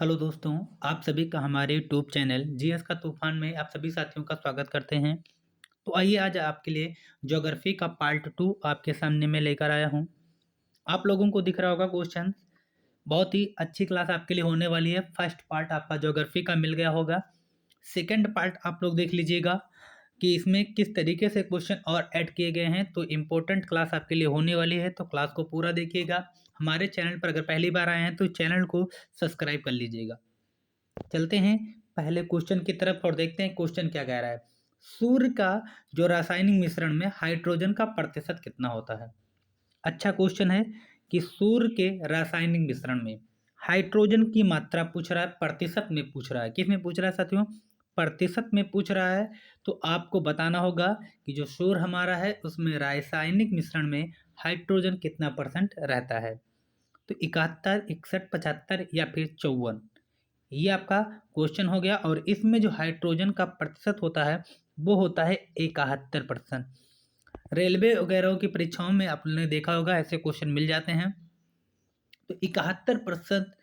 Hello दोस्तों, आप सभी का हमारे यूट्यूब चैनल जीएस का तूफान में आप सभी साथियों का स्वागत करते हैं। तो आइए आज आपके लिए ज्योग्राफी का पार्ट 2 आपके सामने मैं लेकर आया हूँ। आप लोगों को दिख रहा होगा क्वेश्चन। बहुत ही अच्छी क्लास आपके लिए होने वाली है। फर्स्ट पार्ट आपका ज्योग्राफी का मिल गया होगा। सेकंड पार्ट आप लोग देख लीजिएगा कि इसमें किस तरीके से क्वेश्चन और ऐड किए गए हैं। तो इम्पोर्टेंट क्लास आपके लिए होने वाली है, तो क्लास को पूरा देखिएगा। हमारे चैनल पर अगर पहली बार आए हैं तो चैनल को सब्सक्राइब कर लीजिएगा। चलते हैं पहले क्वेश्चन की तरफ और देखते हैं क्वेश्चन क्या कह रहा है। सूर्य का जो रासायनिक मिश्रण में हाइड्रोजन का प्रतिशत कितना होता है। अच्छा क्वेश्चन है कि सूर्य के रासायनिक मिश्रण में हाइड्रोजन की मात्रा पूछ रहा है, प्रतिशत में पूछ रहा है। किस में पूछ रहा है साथियों? प्रतिशत में पूछ रहा है। तो आपको बताना होगा कि जो सूर्य हमारा है उसमें रासायनिक मिश्रण में हाइड्रोजन कितना परसेंट रहता है। तो 71, 61, 75 या फिर 54, ये आपका क्वेश्चन हो गया। और इसमें जो हाइड्रोजन का प्रतिशत होता है वो होता है 71%। रेलवे वगैरह की परीक्षाओं में आपने देखा होगा ऐसे क्वेश्चन मिल जाते हैं। तो 71%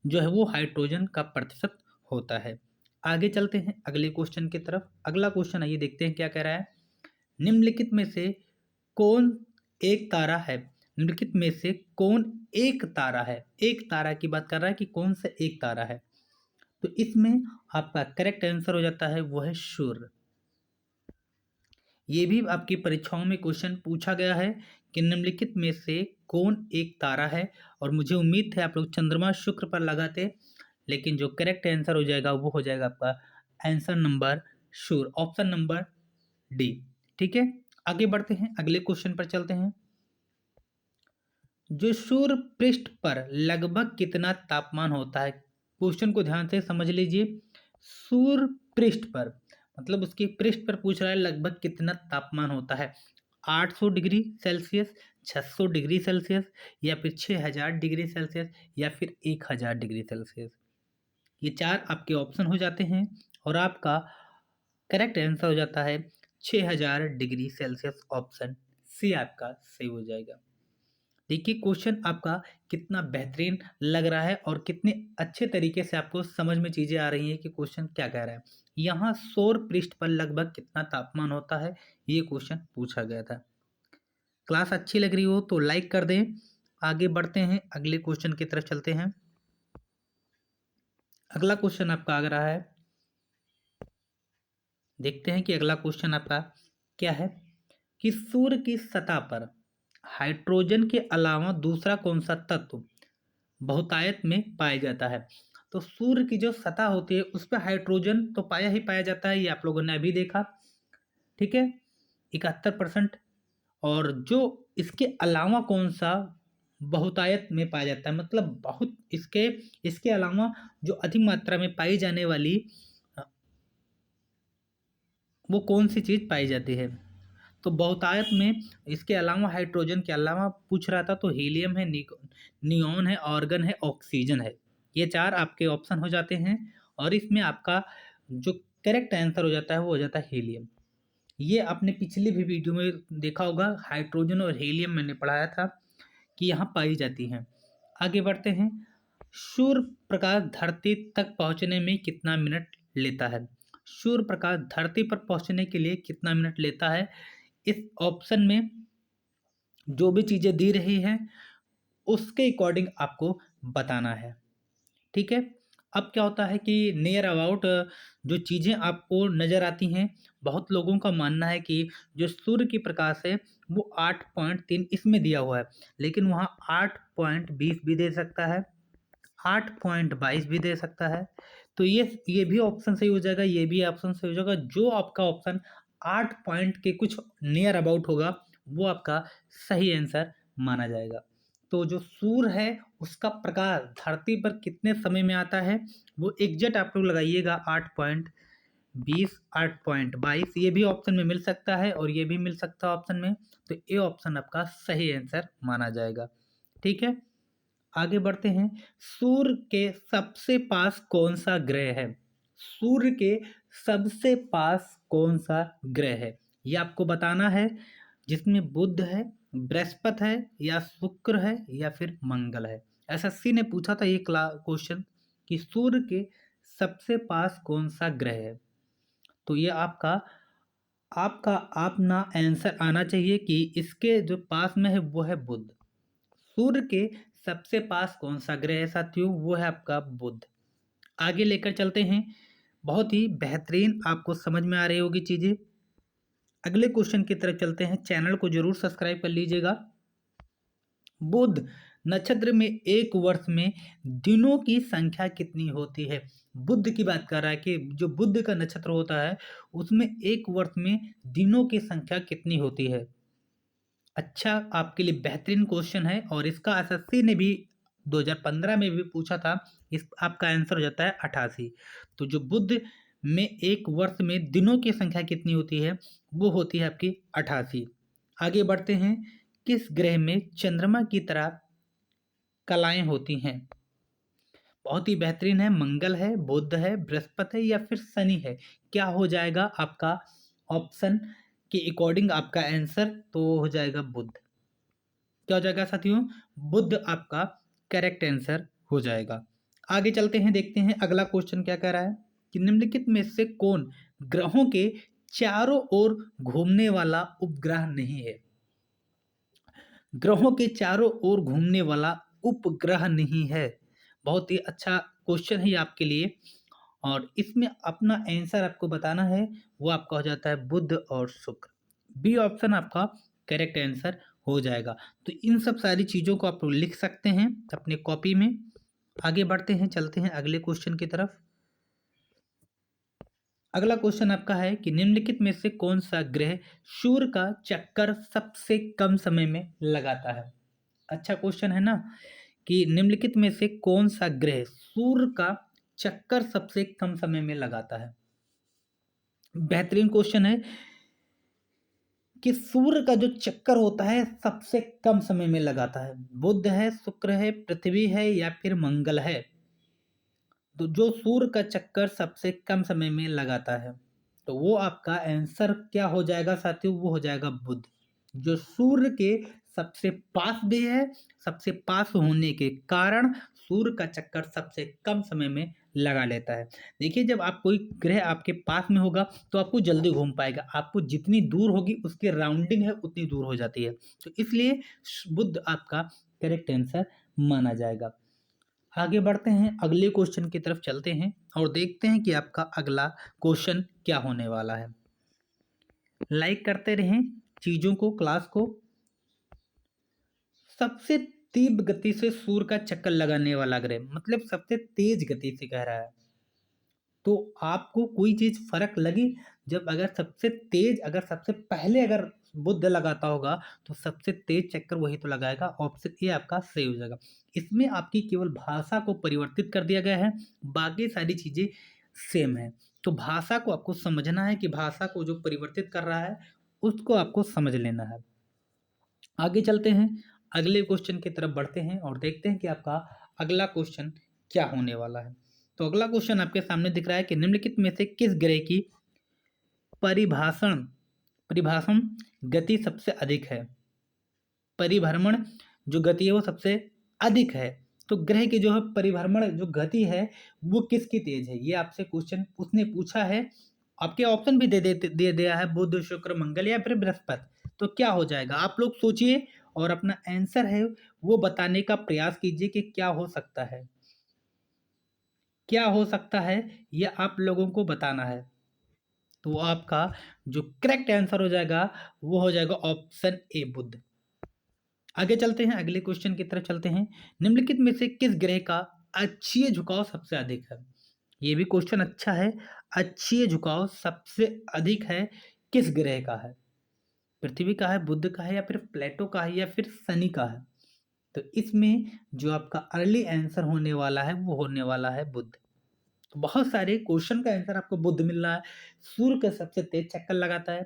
जो है वो हाइड्रोजन का प्रतिशत होता है। आगे चलते हैं अगले क्वेश्चन की तरफ। अगला क्वेश्चन आइए देखते हैं क्या कह रहा है। निम्नलिखित में से कौन एक तारा है? निम्नलिखित में से कौन एक तारा है? एक तारा की बात कर रहा है कि कौन सा एक तारा है। तो इसमें आपका करेक्ट आंसर हो जाता है वो है सूर्य। ये भी आपकी परीक्षाओं में क्वेश्चन पूछा गया है कि निम्नलिखित में से कौन एक तारा है। और मुझे उम्मीद है आप लोग चंद्रमा शुक्र पर लगाते, लेकिन जो करेक्ट आंसर हो जाएगा वो हो जाएगा आपका आंसर नंबर सूर्य, ऑप्शन नंबर डी। ठीक है, आगे बढ़ते हैं अगले क्वेश्चन पर चलते हैं। जो सूर्य पृष्ठ पर लगभग कितना तापमान होता है? क्वेश्चन को ध्यान से समझ लीजिए। सूर्य पृष्ठ पर मतलब उसके पृष्ठ पर पूछ रहा है लगभग कितना तापमान होता है। 800 डिग्री सेल्सियस, 600 डिग्री सेल्सियस या फिर 6000 डिग्री सेल्सियस या फिर 1000 डिग्री सेल्सियस। ये चार आपके ऑप्शन हो जाते हैं और आपका करेक्ट आंसर हो जाता है 6000 डिग्री सेल्सियस। ऑप्शन सी आपका सही हो जाएगा। देखिए क्वेश्चन आपका कितना बेहतरीन लग रहा है और कितने अच्छे तरीके से आपको समझ में चीजें आ रही हैं कि क्वेश्चन क्या कह रहा है। यहाँ सौर पृष्ठ पर लगभग कितना तापमान होता है, ये क्वेश्चन पूछा गया था। क्लास अच्छी लग रही हो तो लाइक कर दें। आगे बढ़ते हैं अगले क्वेश्चन की तरफ चलते हैं। अगला क्वेश्चन आपका आ रहा है, देखते हैं कि अगला क्वेश्चन आपका क्या है कि सूर्य की सतह पर हाइड्रोजन के अलावा दूसरा कौन सा तत्व बहुतायत में पाया जाता है। तो सूर्य की जो सतह होती है उस पर हाइड्रोजन तो पाया ही पाया जाता है, ये आप लोगों ने अभी देखा। ठीक है, 71%। और जो इसके अलावा कौन सा बहुतायत में पाया जाता है, मतलब बहुत इसके इसके अलावा जो अधिक मात्रा में पाई जाने वाली अ, वो कौन सी चीज़ पाई जाती है। तो बहुतायत में इसके अलावा हाइड्रोजन के अलावा पूछ रहा था, तो हीलियम है, नियॉन है, ऑर्गन है, ऑक्सीजन है। ये चार आपके ऑप्शन हो जाते हैं और इसमें आपका जो करेक्ट आंसर हो जाता है वो हो जाता है हीलियम। ये आपने पिछली भी वीडियो में देखा होगा, हाइड्रोजन और हीलियम मैंने पढ़ाया था कि यहाँ पाई जाती हैं। आगे बढ़ते हैं। सूर्य प्रकाश धरती तक पहुँचने में कितना मिनट लेता है? सूर्य प्रकाश धरती पर पहुँचने के लिए कितना मिनट लेता है? इस ऑप्शन में जो भी चीज़ें दी रही हैं उसके अकॉर्डिंग आपको बताना है। ठीक है, अब क्या होता है कि नियर अबाउट जो चीज़ें आपको नज़र आती हैं, बहुत लोगों का मानना है कि जो सूर्य की प्रकाश है वो 8.3 इसमें दिया हुआ है, लेकिन वहाँ 8.20 भी दे सकता है, 8.22 भी दे सकता है। तो ये भी ऑप्शन सही हो जाएगा, ये भी ऑप्शन सही हो जाएगा। जो आपका ऑप्शन 8 पॉइंट के कुछ नियर अबाउट होगा वो आपका सही आंसर माना जाएगा। तो जो सूर्य है उसका प्रकाश धरती पर कितने समय में आता है वो एग्जैक्ट आप लोग लगाइएगा। 8.20, 8.22 ये भी ऑप्शन में मिल सकता है और ये भी मिल सकता है ऑप्शन में। तो ये ऑप्शन आपका सही आंसर माना जाएगा। ठीक है, आगे बढ़ते हैं। सूर्य के सबसे पास कौन सा ग्रह है? सूर्य के सबसे पास कौन सा ग्रह है ये आपको बताना है, जिसमें बुध है, बृहस्पति है या शुक्र है या फिर मंगल है। एसएससी ने पूछा था ये क्वेश्चन। कि सूर्य के सबसे पास कौन सा ग्रह है। तो ये आपका आपका अपना आंसर आना चाहिए कि इसके जो पास में है वो है बुध। सूर्य के सबसे पास कौन सा ग्रह है साथियों, वो है आपका बुध। आगे लेकर चलते हैं, बहुत ही बेहतरीन आपको समझ में आ रही होगी चीजें। अगले क्वेश्चन की तरफ चलते हैं, चैनल को जरूर सब्सक्राइब कर लीजिएगा। बुध नक्षत्र में एक वर्ष में दिनों की संख्या कितनी होती है। बुध की बात कर रहा है कि जो बुध का नक्षत्र होता है उसमें एक वर्ष में दिनों की संख्या कितनी होती है। अच्छा, आपके लिए बेहतरीन क्वेश्चन है और इसका एसएससी ने भी 2015 में भी पूछा था। इस आपका आंसर हो जाता है 88। तो जो बुध में एक वर्ष में दिनों की संख्या कितनी होती है, वो होती है आपकी 88। आगे बढ़ते हैं, किस ग्रह में चंद्रमा की तरह कलाएं होती हैं। बहुत ही बेहतरीन है, मंगल है, बुध है, बृहस्पति है या फिर शनि है। क्या हो जाएगा आपका ऑप्शन के अकॉर्डिंग आपका आंसर, तो हो जाएगा बुध। क्या हो जाएगा साथियों, बुध आपका करेक्ट आंसर हो जाएगा। आगे चलते हैं, देखते हैं अगला क्वेश्चन क्या कह रहा है कि निम्नलिखित में से कौन ग्रहों के चारों ओर घूमने वाला उपग्रह नहीं है। ग्रहों के चारों ओर घूमने वाला उपग्रह नहीं है। बहुत ही अच्छा क्वेश्चन है ये आपके लिए और इसमें अपना आंसर आपको बताना है, वो आपका हो जाता है बुध और शुक्र। बी ऑप्शन आपका करेक्ट आंसर हो जाएगा। तो इन सब सारी चीज़ों को आप लोग लिख सकते हैं अपने कॉपी में। आगे बढ़ते हैं, चलते हैं अगले क्वेश्चन की तरफ। अगला क्वेश्चन आपका है कि निम्नलिखित में से कौन सा ग्रह सूर्य का चक्कर सबसे कम समय में लगाता है। अच्छा क्वेश्चन है ना, कि निम्नलिखित में से कौन सा ग्रह सूर्य का चक्कर सबसे कम समय में लगाता है। बेहतरीन क्वेश्चन है कि सूर्य का जो चक्कर होता है सबसे कम समय में लगाता है। बुध है, शुक्र है, पृथ्वी है या फिर मंगल है। तो जो सूर्य का चक्कर सबसे कम समय में लगाता है, तो वो आपका आंसर क्या हो जाएगा साथियों, वो हो जाएगा बुध। जो सूर्य के सबसे पास भी है, सबसे पास होने के कारण सूर्य का चक्कर सबसे कम समय में लगा लेता है। देखिए, जब आप कोई ग्रह आपके पास में होगा तो आपको जल्दी घूम पाएगा, आपको जितनी दूर होगी उसकी राउंडिंग है उतनी दूर हो जाती है। तो इसलिए बुध आपका करेक्ट आंसर माना जाएगा। आगे बढ़ते हैं, अगले क्वेश्चन की तरफ चलते हैं और देखते हैं कि आपका अगला क्वेश्चन क्या होने वाला है। लाइक करते रहें चीज़ों को, क्लास को। सबसे तीव्र गति से सूर्य का चक्कर लगाने वाला ग्रह, मतलब सबसे तेज गति से कह रहा है। तो आपको कोई चीज़ फर्क लगी, जब अगर सबसे तेज, अगर सबसे पहले अगर बुध लगाता होगा तो सबसे तेज चक्कर वही तो लगाएगा। ऑप्शन ए आपका सही हो जाएगा। इसमें आपकी केवल भाषा को परिवर्तित कर दिया गया है, बाकी सारी चीज़ें सेम है। तो भाषा को आपको समझना है कि भाषा को जो परिवर्तित कर रहा है उसको आपको समझ लेना है। आगे चलते हैं, अगले क्वेश्चन की तरफ बढ़ते हैं और देखते हैं कि आपका अगला क्वेश्चन क्या होने वाला है। तो अगला क्वेश्चन आपके सामने दिख रहा है कि निम्नलिखित में से किस ग्रह की परिभाषण परिभाषण गति सबसे अधिक है। परिभ्रमण जो गति है वो सबसे अधिक है। तो ग्रह की जो है परिभ्रमण जो गति है वो किसकी तेज है, ये आपसे क्वेश्चन उसने पूछा है। आपके ऑप्शन भी दे दिया है, बुध, शुक्र, मंगल या फिर बृहस्पति। तो क्या हो जाएगा, आप लोग सोचिए और अपना आंसर है वो बताने का प्रयास कीजिए कि क्या हो सकता है, क्या हो सकता है, ये आप लोगों को बताना है। तो आपका जो करेक्ट आंसर हो जाएगा वो हो जाएगा ऑप्शन ए बुध। आगे चलते हैं, अगले क्वेश्चन की तरफ चलते हैं। निम्नलिखित में से किस ग्रह का अक्षीय झुकाव सबसे अधिक है। ये भी क्वेश्चन अच्छा है। अक्षीय झुकाव सबसे अधिक है किस ग्रह का है, पृथ्वी का है, बुध का है या फिर प्लेटो का है या फिर शनि का है। तो इसमें जो आपका अर्ली आंसर होने वाला है वो होने वाला है बुध। तो बहुत सारे क्वेश्चन का आंसर आपको बुध मिल रहा है। सूर्य का सबसे तेज चक्कर लगाता है,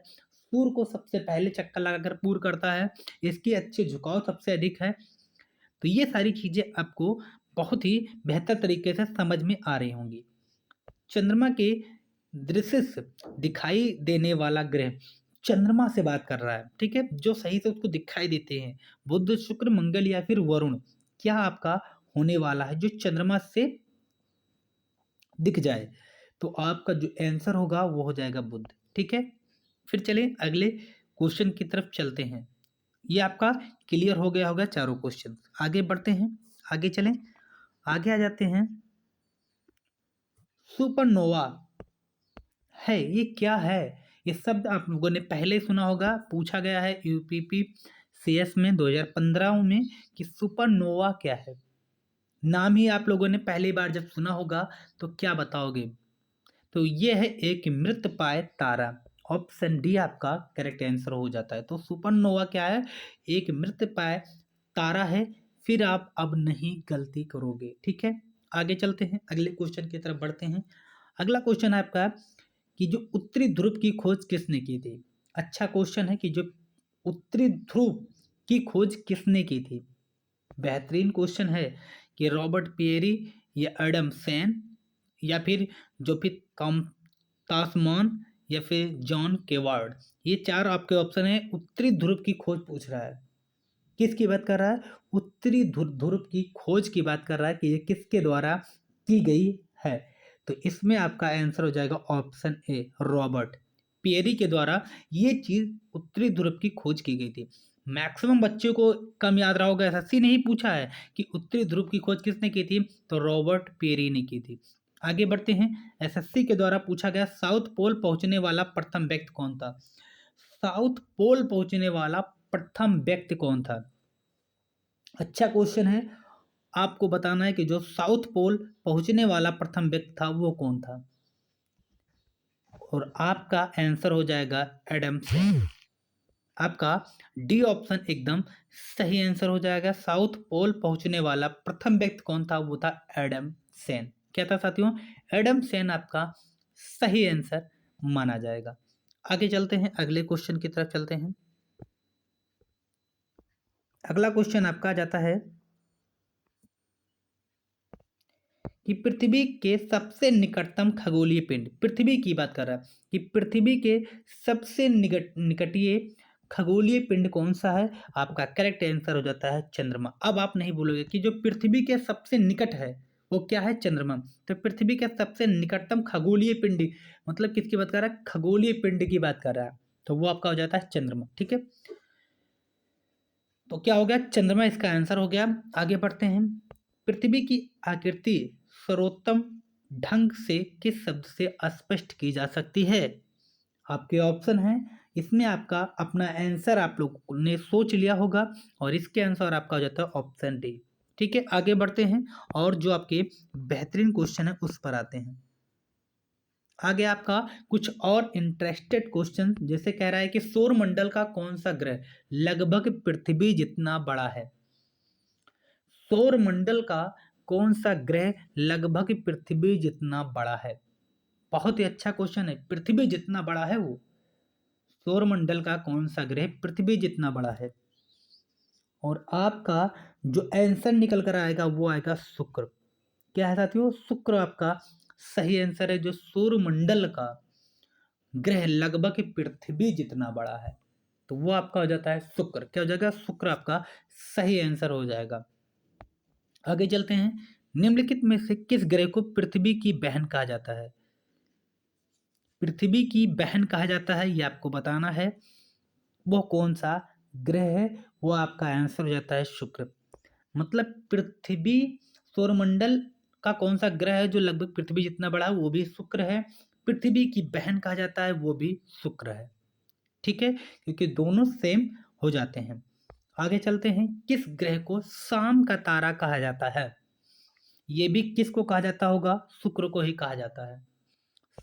सूर्य को सबसे पहले चक्कर लगाकर पूर्ण करता है, इसकी अच्छे झुकाव सबसे अधिक है। तो ये सारी चीजें आपको बहुत ही बेहतर तरीके से समझ में आ रही होंगी। चंद्रमा के दृश्य से दिखाई देने वाला ग्रह, चंद्रमा से बात कर रहा है, ठीक है, जो सही से उसको दिखाई देते हैं, बुध, शुक्र, मंगल या फिर वरुण। क्या आपका होने वाला है जो चंद्रमा से दिख जाए, तो आपका जो आंसर होगा वो हो जाएगा बुध। ठीक है, फिर चलिए अगले क्वेश्चन की तरफ चलते हैं। ये आपका क्लियर हो गया होगा चारों क्वेश्चन। आगे बढ़ते हैं, आगे चलें, आगे आ जाते हैं। सुपरनोवा है, ये क्या है? ये शब्द आप लोगों ने पहले सुना होगा, पूछा गया है यूपीपी सीएस में 2015 में कि सुपरनोवा क्या है। नाम ही आप लोगों ने पहली बार जब सुना होगा तो क्या बताओगे? तो ये है एक मृतपाय तारा। ऑप्शन डी आपका करेक्ट आंसर हो जाता है। तो सुपरनोवा क्या है? एक मृतपाय तारा है। फिर आप अब नहीं गलती करोगे। ठीक है, आगे चलते हैं, अगले क्वेश्चन की तरफ बढ़ते हैं। अगला क्वेश्चन है आपका कि जो उत्तरी ध्रुव की खोज किसने की थी? अच्छा क्वेश्चन है कि जो उत्तरी ध्रुव की खोज किसने की थी? बेहतरीन क्वेश्चन है कि रॉबर्ट पियरी या एडम सेन या फिर जोफित कॉम तासमान या फिर जॉन केवार्ड। ये चार आपके ऑप्शन है। उत्तरी ध्रुव की खोज पूछ रहा है, किसकी बात कर रहा है? उत्तरी ध्रुव की खोज की बात कर रहा है कि ये किसके द्वारा की गई है। तो इसमें आपका आंसर हो जाएगा ऑप्शन ए, रॉबर्ट पियरी के द्वारा ये चीज उत्तरी ध्रुव की खोज की गई थी। मैक्सिमम बच्चों को कम याद रहा होगा, एसएससी ने ही पूछा है कि उत्तरी ध्रुव की खोज किसने की थी, तो रॉबर्ट पियरी ने की थी। आगे बढ़ते हैं, एसएससी के द्वारा पूछा गया साउथ पोल पहुंचने वाला प्रथम व्यक्ति कौन था? साउथ पोल पहुंचने वाला प्रथम व्यक्ति कौन था? अच्छा क्वेश्चन है। आपको बताना है कि जो साउथ पोल पहुंचने वाला प्रथम व्यक्ति था वो कौन था, और आपका आंसर हो जाएगा एडम सेन। आपका डी ऑप्शन एकदम सही आंसर हो जाएगा। साउथ पोल पहुंचने वाला प्रथम व्यक्ति कौन था? वो था एडम सेन। क्या था साथियों? एडम सेन आपका सही आंसर माना जाएगा। आगे चलते हैं, अगले क्वेश्चन की तरफ चलते हैं। अगला क्वेश्चन आपका जाता है कि पृथ्वी के सबसे निकटतम खगोलीय पिंड, पृथ्वी की बात कर रहा है कि पृथ्वी के सबसे निकटीय खगोलीय पिंड कौन सा है? आपका करेक्ट आंसर हो जाता है चंद्रमा। अब आप नहीं बोलोगे कि जो पृथ्वी के सबसे निकट है वो क्या है? चंद्रमा। तो पृथ्वी के सबसे निकटतम खगोलीय पिंड मतलब किसकी बात कर रहा है? खगोलीय पिंड की बात कर रहा है, तो वो आपका हो जाता है चंद्रमा। ठीक है, तो क्या हो गया? चंद्रमा इसका आंसर हो गया। आगे बढ़ते हैं, पृथ्वी की आकृति सर्वोत्तम ढंग से किस शब्द से स्पष्ट की जा सकती है? आपके ऑप्शन हैं, इसमें आपका अपना आंसर आप लोग ने सोच लिया होगा और इसके आंसर आपका हो जाता है ऑप्शन डी। ठीक है, आगे बढ़ते हैं और जो आपके बेहतरीन क्वेश्चन है उस पर आते हैं। आगे आपका कुछ और इंटरेस्टेड क्वेश्चन, जैसे कह रहा है कि सौर मंडल का कौन सा ग्रह लगभग पृथ्वी जितना बड़ा है? सौर मंडल का कौन सा ग्रह लगभग पृथ्वी जितना बड़ा है? बहुत ही अच्छा क्वेश्चन है। पृथ्वी जितना बड़ा है वो, सौर मंडल का कौन सा ग्रह पृथ्वी जितना बड़ा है? और आपका जो आंसर निकल कर आएगा वो आएगा शुक्र। क्या है साथियों? शुक्र आपका सही आंसर है। जो सौर मंडल का ग्रह लगभग पृथ्वी जितना बड़ा है, तो वो आपका हो जाता है शुक्र। क्या हो जाएगा? शुक्र आपका सही आंसर हो जाएगा। आगे चलते हैं, निम्नलिखित में से किस ग्रह को पृथ्वी की बहन कहा जाता है? पृथ्वी की बहन कहा जाता है, ये आपको बताना है। वो कौन सा ग्रह है? वो आपका आंसर हो जाता है शुक्र। मतलब पृथ्वी, सौरमंडल का कौन सा ग्रह है जो लगभग पृथ्वी जितना बड़ा है? वो भी शुक्र है। पृथ्वी की बहन कहा जाता है, वो भी शुक्र है। ठीक है, क्योंकि दोनों सेम हो जाते हैं। आगे चलते हैं, किस ग्रह को शाम का तारा कहा जाता है? ये भी किसको कहा जाता होगा? शुक्र को ही कहा जाता है।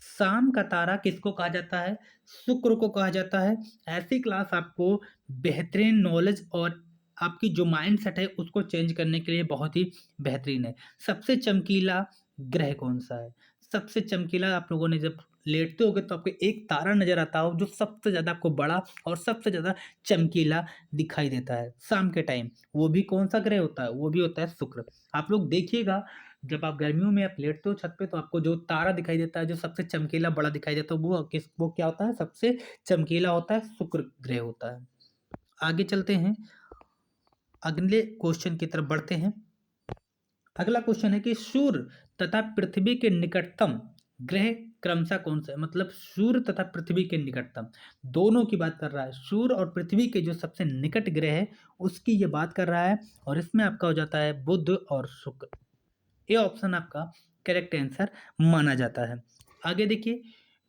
शाम का तारा किसको कहा जाता है? शुक्र को कहा जाता है। ऐसी क्लास आपको बेहतरीन नॉलेज और आपकी जो माइंड सेट है उसको चेंज करने के लिए बहुत ही बेहतरीन है। सबसे चमकीला ग्रह कौन सा है? सबसे चमकीला, आप लोगों ने जब लेटते होगे तो आपको एक तारा नजर आता हो जो सबसे ज़्यादा आपको बड़ा और सबसे ज़्यादा चमकीला दिखाई देता है शाम के टाइम, वो भी कौन सा ग्रह होता है? वो भी होता है शुक्र। आप लोग देखिएगा, जब आप गर्मियों में आप लेटते हो छत पे तो आपको जो तारा दिखाई देता है जो सबसे चमकीला बड़ा दिखाई देता है वो क्या होता है? सबसे चमकीला होता है, शुक्र ग्रह होता है। आगे चलते हैं, अगले क्वेश्चन की तरफ बढ़ते हैं। अगला क्वेश्चन है कि सूर्य तथा पृथ्वी के निकटतम ग्रह क्रमशः कौन सा है? मतलब सूर्य तथा पृथ्वी के निकटतम, दोनों की बात कर रहा है। सूर्य और पृथ्वी के जो सबसे निकट ग्रह है उसकी ये बात कर रहा है, और इसमें आपका हो जाता है बुध और शुक्र। ये ऑप्शन आपका करेक्ट आंसर माना जाता है। आगे देखिए,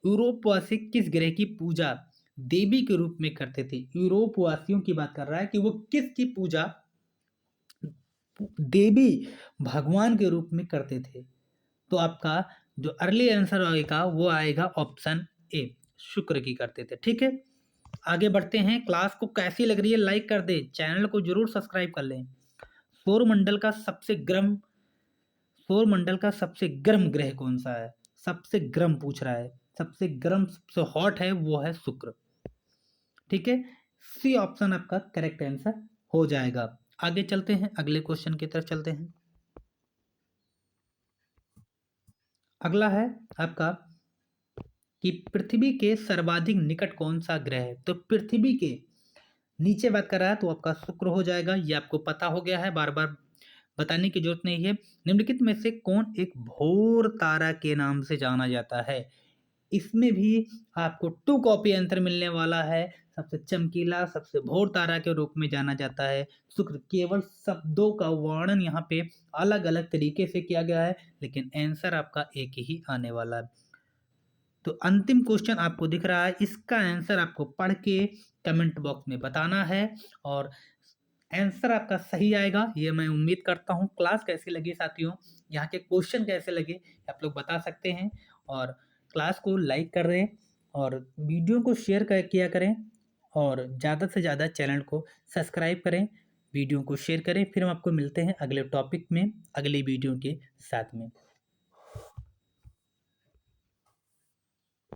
यूरोपवासी किस ग्रह की पूजा देवी के रूप में करते थे? यूरोपवासियों की बात कर रहा है कि वो किसकी पूजा देवी भगवान के रूप में करते थे। तो आपका जो अर्ली आंसर आएगा वो आएगा ऑप्शन ए, शुक्र की करते थे। ठीक है, आगे बढ़ते हैं। क्लास को कैसी लग रही है लाइक कर दे, चैनल को जरूर सब्सक्राइब कर लें। सौरमंडल का सबसे गर्म सौरमंडल का सबसे गर्म ग्रह कौन सा है? सबसे गर्म पूछ रहा है, सबसे गर्म सबसे हॉट है वो है शुक्र। ठीक है, सी ऑप्शन आपका करेक्ट आंसर हो जाएगा। आगे चलते हैं, अगले क्वेश्चन की तरफ चलते हैं। अगला है आपका कि पृथ्वी के सर्वाधिक निकट कौन सा ग्रह है? तो पृथ्वी के नीचे बात कर रहा है तो आपका शुक्र हो जाएगा, ये आपको पता हो गया है, बार बार बताने की जरूरत नहीं है। निम्नलिखित में से कौन एक भोर तारा के नाम से जाना जाता है? इसमें भी आपको 2 कॉपी आंसर मिलने वाला है। सबसे चमकीला, सबसे भोर तारा के रूप में जाना जाता है शुक्र। केवल शब्दों का वर्णन यहाँ पे अलग अलग तरीके से किया गया है, लेकिन आंसर आपका एक ही आने वाला है। तो अंतिम क्वेश्चन आपको दिख रहा है, इसका आंसर आपको पढ़ के कमेंट बॉक्स में बताना है, और आंसर आपका सही आएगा ये मैं उम्मीद करता हूँ। क्लास कैसी लगी साथियों, यहाँ के क्वेश्चन कैसे लगे आप लोग बता सकते हैं, और क्लास को लाइक कर रहे हैं और वीडियो को शेयर किया करें, और ज़्यादा से ज़्यादा चैनल को सब्सक्राइब करें, वीडियो को शेयर करें। फिर हम आपको मिलते हैं अगले टॉपिक में, अगली वीडियो के साथ में।